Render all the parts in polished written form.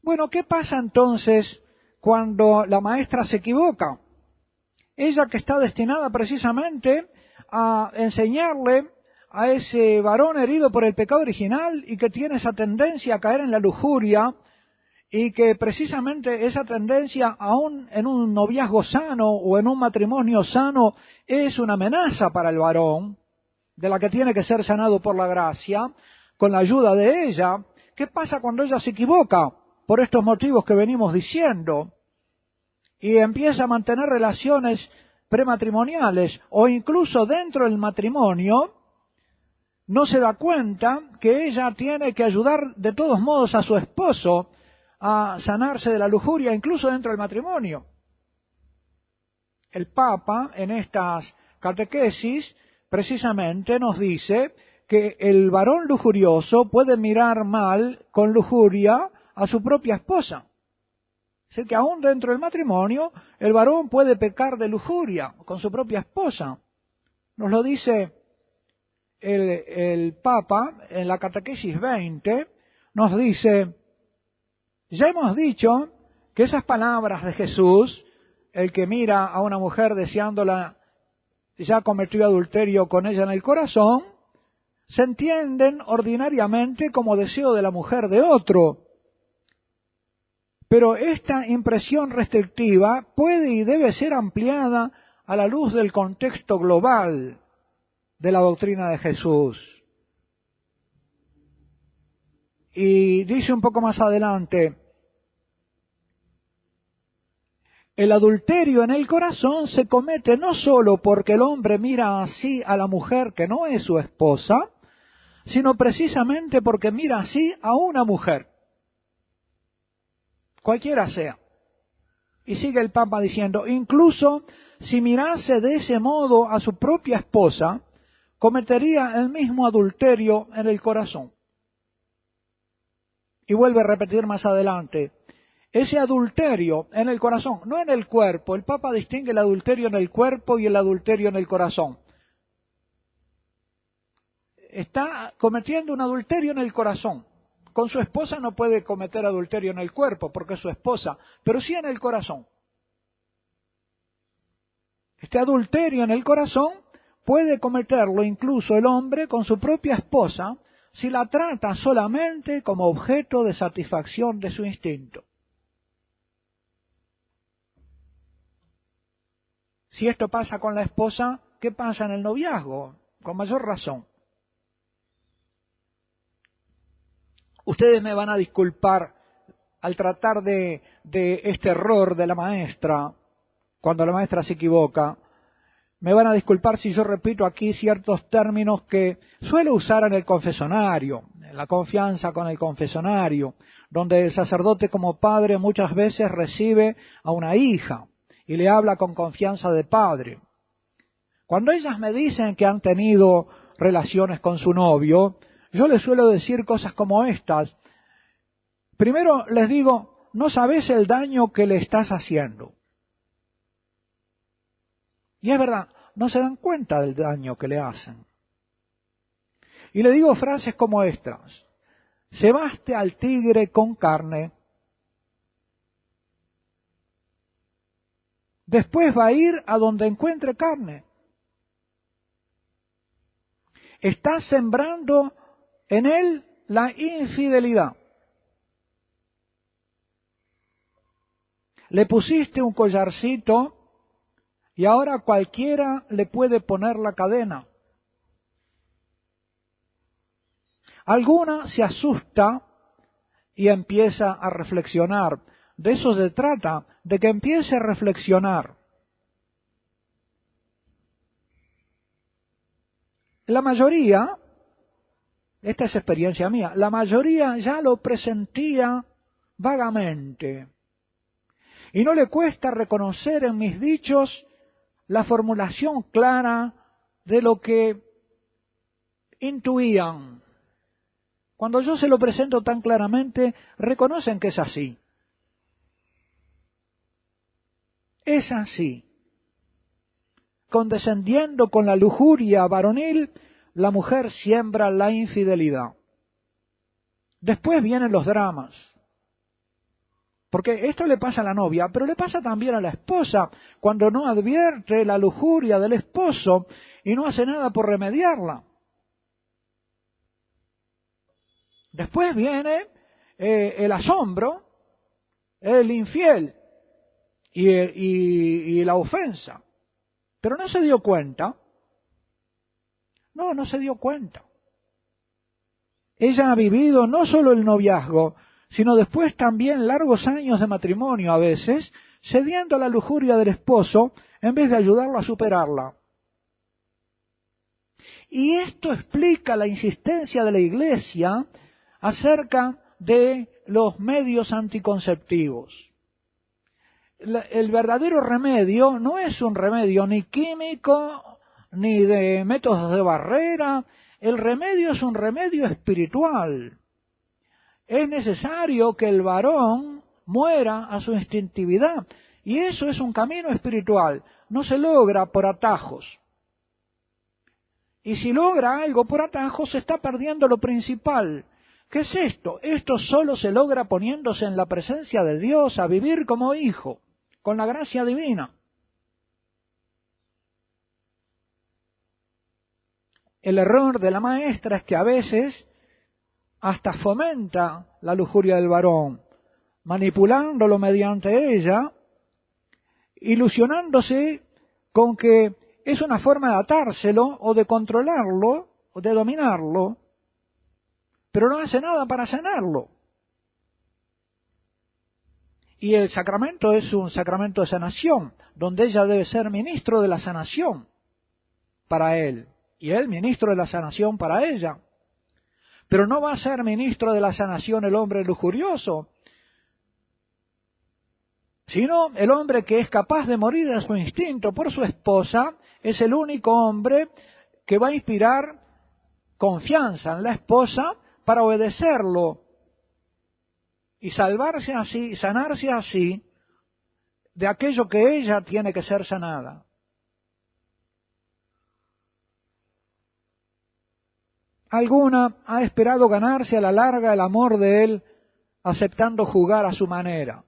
Bueno, ¿qué pasa entonces cuando la maestra se equivoca? Ella que está destinada precisamente a enseñarle a ese varón herido por el pecado original y que tiene esa tendencia a caer en la lujuria, y que precisamente esa tendencia, aún en un noviazgo sano o en un matrimonio sano, es una amenaza para el varón, de la que tiene que ser sanado por la gracia, con la ayuda de ella. ¿Qué pasa cuando ella se equivoca? Por estos motivos que venimos diciendo, y empieza a mantener relaciones prematrimoniales, o incluso dentro del matrimonio, no se da cuenta que ella tiene que ayudar de todos modos a su esposo a sanarse de la lujuria, incluso dentro del matrimonio. El Papa, en estas catequesis, precisamente nos dice que el varón lujurioso puede mirar mal, con lujuria, a su propia esposa. Así que aún dentro del matrimonio, el varón puede pecar de lujuria con su propia esposa. Nos lo dice el Papa en la catequesis 20, nos dice: ya hemos dicho que esas palabras de Jesús, el que mira a una mujer deseándola, ya cometió adulterio con ella en el corazón, se entienden ordinariamente como deseo de la mujer de otro. Pero esta impresión restrictiva puede y debe ser ampliada a la luz del contexto global de la doctrina de Jesús. Y dice un poco más adelante: el adulterio en el corazón se comete no solo porque el hombre mira así a la mujer que no es su esposa, sino precisamente porque mira así a una mujer, cualquiera sea. Y sigue el Papa diciendo: incluso si mirase de ese modo a su propia esposa, cometería el mismo adulterio en el corazón. Y vuelve a repetir más adelante: ese adulterio en el corazón, no en el cuerpo. El Papa distingue el adulterio en el cuerpo y el adulterio en el corazón. Está cometiendo un adulterio en el corazón. Con su esposa no puede cometer adulterio en el cuerpo porque es su esposa, pero sí en el corazón. Este adulterio en el corazón puede cometerlo incluso el hombre con su propia esposa si la trata solamente como objeto de satisfacción de su instinto. Si esto pasa con la esposa, ¿qué pasa en el noviazgo? Con mayor razón. Ustedes me van a disculpar al tratar de este error de la maestra, cuando la maestra se equivoca. Me van a disculpar si yo repito aquí ciertos términos que suelo usar en el confesionario, en la confianza con el confesionario, donde el sacerdote como padre muchas veces recibe a una hija y le habla con confianza de padre. Cuando ellas me dicen que han tenido relaciones con su novio, yo les suelo decir cosas como estas. Primero les digo: no sabes el daño que le estás haciendo. Y es verdad, no se dan cuenta del daño que le hacen. Y le digo frases como estas: cebaste al tigre con carne, después va a ir a donde encuentre carne. Estás sembrando en él la infidelidad. Le pusiste un collarcito y ahora cualquiera le puede poner la cadena. Alguna se asusta y empieza a reflexionar. De eso se trata, de que empiece a reflexionar. La mayoría, esta es experiencia mía, la mayoría ya lo presentía vagamente. Y no le cuesta reconocer en mis dichos la formulación clara de lo que intuían. Cuando yo se lo presento tan claramente, reconocen que es así. Es así. Condescendiendo con la lujuria varonil, la mujer siembra la infidelidad. Después vienen los dramas. Porque esto le pasa a la novia, pero le pasa también a la esposa, cuando no advierte la lujuria del esposo y no hace nada por remediarla. Después viene el asombro, el infiel y la ofensa. Pero no se dio cuenta. No se dio cuenta. Ella ha vivido no solo el noviazgo, sino después también largos años de matrimonio a veces, cediendo a la lujuria del esposo en vez de ayudarlo a superarla. Y esto explica la insistencia de la Iglesia acerca de los medios anticonceptivos. El verdadero remedio no es un remedio ni químico, ni de métodos de barrera. El remedio es un remedio espiritual. Es necesario que el varón muera a su instintividad. Y eso es un camino espiritual. No se logra por atajos. Y si logra algo por atajos, se está perdiendo lo principal. ¿Qué es esto? Esto solo se logra poniéndose en la presencia de Dios, a vivir como hijo, con la gracia divina. El error de la maestra es que a veces hasta fomenta la lujuria del varón, manipulándolo mediante ella, ilusionándose con que es una forma de atárselo o de controlarlo o de dominarlo, pero no hace nada para sanarlo. Y el sacramento es un sacramento de sanación, donde ella debe ser ministro de la sanación para él, y él ministro de la sanación para ella. Pero no va a ser ministro de la sanación el hombre lujurioso, sino el hombre que es capaz de morir a su instinto por su esposa, es el único hombre que va a inspirar confianza en la esposa para obedecerlo y salvarse así, sanarse así de aquello que ella tiene que ser sanada. Alguna ha esperado ganarse a la larga el amor de él, aceptando jugar a su manera.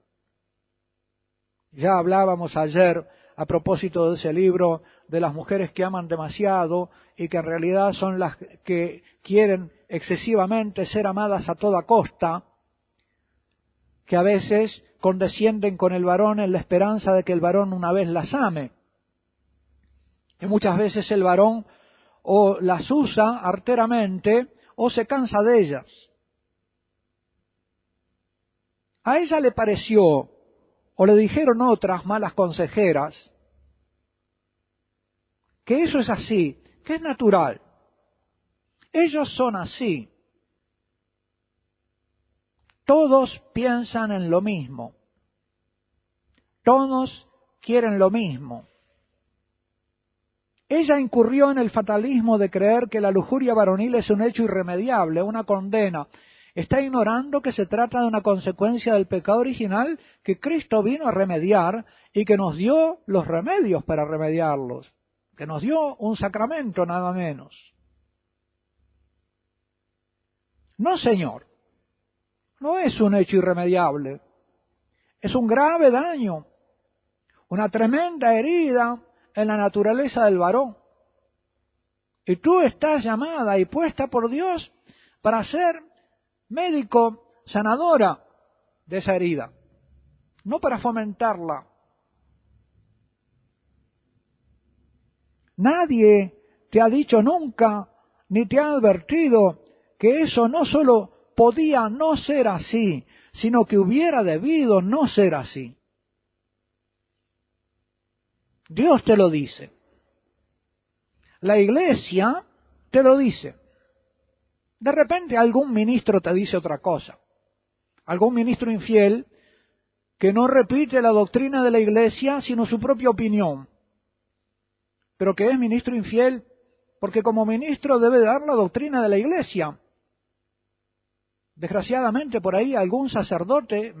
Ya hablábamos ayer, a propósito de ese libro, de las mujeres que aman demasiado y que en realidad son las que quieren excesivamente ser amadas a toda costa, que a veces condescienden con el varón en la esperanza de que el varón una vez las ame. Y muchas veces el varón o las usa arteramente o se cansa de ellas. A ella le pareció, o le dijeron otras malas consejeras, que eso es así, que es natural. Ellos son así. Todos piensan en lo mismo. Todos quieren lo mismo. Ella incurrió en el fatalismo de creer que la lujuria varonil es un hecho irremediable, una condena. Está ignorando que se trata de una consecuencia del pecado original que Cristo vino a remediar y que nos dio los remedios para remediarlos, que nos dio un sacramento nada menos. No, señor, no es un hecho irremediable, es un grave daño, una tremenda herida en la naturaleza del varón. Y tú estás llamada y puesta por Dios para ser médico sanadora de esa herida, no para fomentarla. Nadie te ha dicho nunca, ni te ha advertido que eso no solo podía no ser así, sino que hubiera debido no ser así. Dios te lo dice. La Iglesia te lo dice. De repente algún ministro te dice otra cosa. Algún ministro infiel que no repite la doctrina de la Iglesia, sino su propia opinión. Pero que es ministro infiel porque como ministro debe dar la doctrina de la Iglesia. Desgraciadamente por ahí algún sacerdote,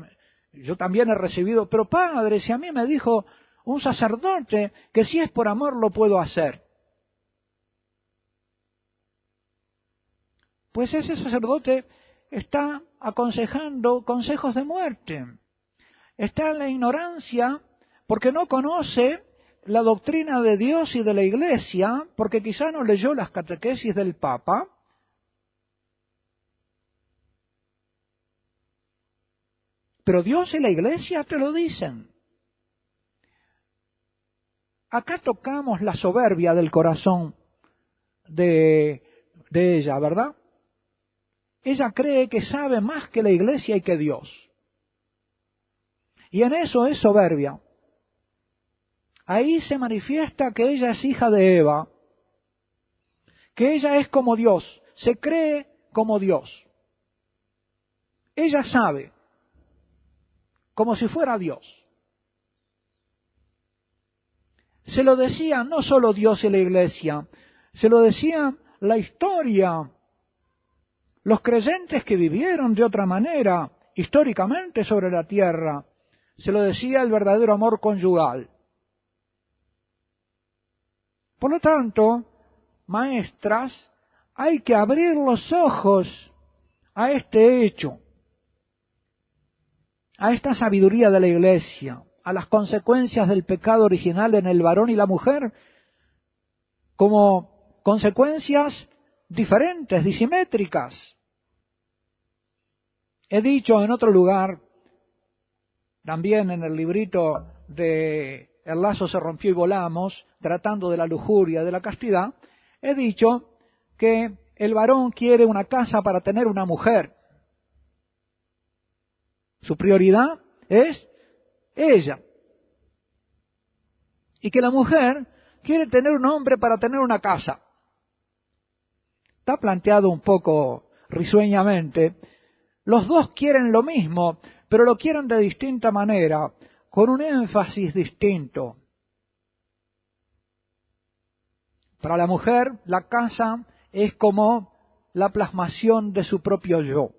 yo también he recibido, pero padre, si a mí me dijo un sacerdote que si es por amor lo puedo hacer. Pues ese sacerdote está aconsejando consejos de muerte. está en la ignorancia porque no conoce la doctrina de Dios y de la Iglesia, porque quizá no leyó las catequesis del Papa. Pero Dios y la Iglesia te lo dicen. Acá tocamos la soberbia del corazón de ella, ¿verdad? Ella cree que sabe más que la Iglesia y que Dios. Y en eso es soberbia. Ahí se manifiesta que ella es hija de Eva, que ella es como Dios, se cree como Dios. Ella sabe, como si fuera Dios. Se lo decía no solo Dios y la Iglesia, se lo decía la historia, los creyentes que vivieron de otra manera, históricamente sobre la tierra, se lo decía el verdadero amor conyugal. Por lo tanto, maestras, hay que abrir los ojos a este hecho, a esta sabiduría de la Iglesia, a las consecuencias del pecado original en el varón y la mujer, como consecuencias diferentes, disimétricas. He dicho en otro lugar, también en el librito de El lazo se rompió y volamos, tratando de la lujuria, de la castidad, he dicho que el varón quiere una casa para tener una mujer. Su prioridad es ella. Y que la mujer quiere tener un hombre para tener una casa. Está planteado un poco risueñamente. Los dos quieren lo mismo, pero lo quieren de distinta manera, con un énfasis distinto. Para la mujer, la casa es como la plasmación de su propio yo.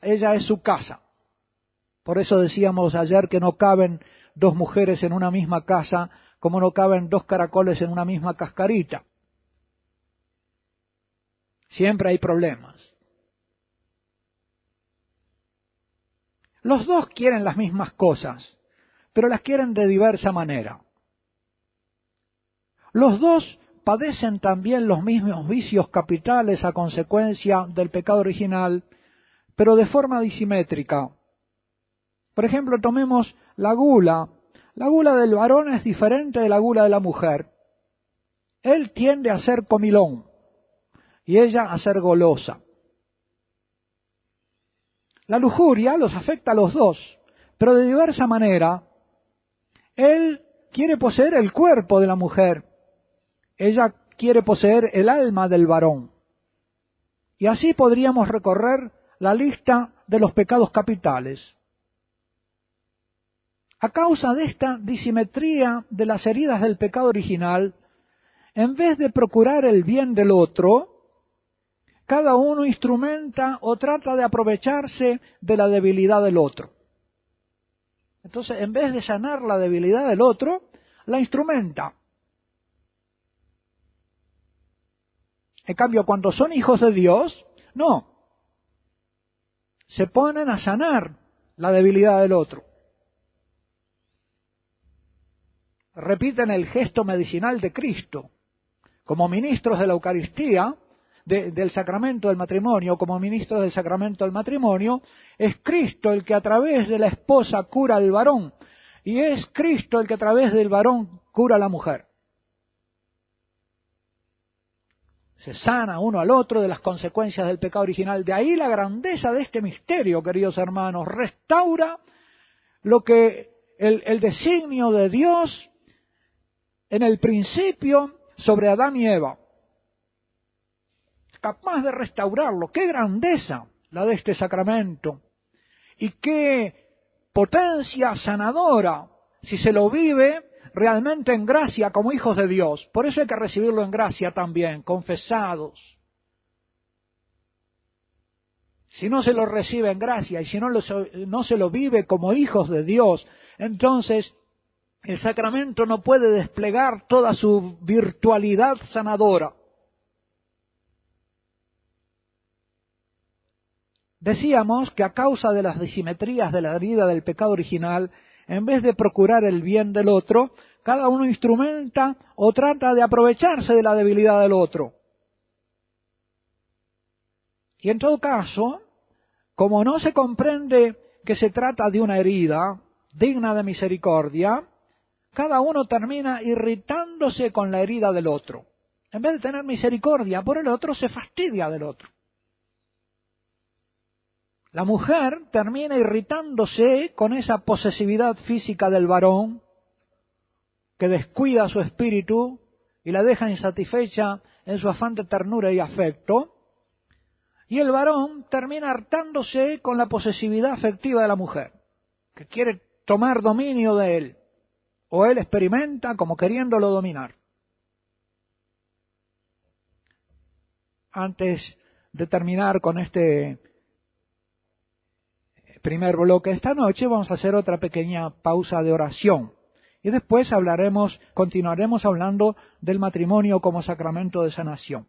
Ella es su casa. Por eso decíamos ayer que no caben dos mujeres en una misma casa, como no caben dos caracoles en una misma cascarita. Siempre hay problemas. Los dos quieren las mismas cosas, pero las quieren de diversa manera. Los dos padecen también los mismos vicios capitales a consecuencia del pecado original, pero de forma disimétrica. Por ejemplo, tomemos la gula. La gula del varón es diferente de la gula de la mujer. Él tiende a ser comilón y ella a ser golosa. La lujuria los afecta a los dos, pero de diversa manera. Él quiere poseer el cuerpo de la mujer, ella quiere poseer el alma del varón. Y así podríamos recorrer la lista de los pecados capitales. A causa de esta disimetría de las heridas del pecado original, en vez de procurar el bien del otro, cada uno instrumenta o trata de aprovecharse de la debilidad del otro. Entonces, en vez de sanar la debilidad del otro, la instrumenta. En cambio, cuando son hijos de Dios, no. Se ponen a sanar la debilidad del otro. Repiten el gesto medicinal de Cristo. Como ministros de la Eucaristía, del sacramento del matrimonio, como ministros del sacramento del matrimonio, es Cristo el que a través de la esposa cura al varón, y es Cristo el que a través del varón cura a la mujer. Se sana uno al otro de las consecuencias del pecado original. De ahí la grandeza de este misterio, queridos hermanos. Restaura lo que el designio de Dios en el principio sobre Adán y Eva. Capaz de restaurarlo. ¡Qué grandeza la de este sacramento! Y qué potencia sanadora si se lo vive realmente en gracia como hijos de Dios. Por eso hay que recibirlo en gracia también, confesados. Si no se lo recibe en gracia y si no se lo vive como hijos de Dios, entonces el sacramento no puede desplegar toda su virtualidad sanadora. Decíamos que a causa de las disimetrías de la herida del pecado original, en vez de procurar el bien del otro, cada uno instrumenta o trata de aprovecharse de la debilidad del otro. Y en todo caso, como no se comprende que se trata de una herida digna de misericordia, cada uno termina irritándose con la herida del otro. En vez de tener misericordia por el otro, se fastidia del otro. La mujer termina irritándose con esa posesividad física del varón que descuida su espíritu y la deja insatisfecha en su afán de ternura y afecto. Y el varón termina hartándose con la posesividad afectiva de la mujer, que quiere tomar dominio de él, o él experimenta como queriéndolo dominar. Antes de terminar con este primer bloque de esta noche, vamos a hacer otra pequeña pausa de oración. Y después continuaremos hablando del matrimonio como sacramento de sanación.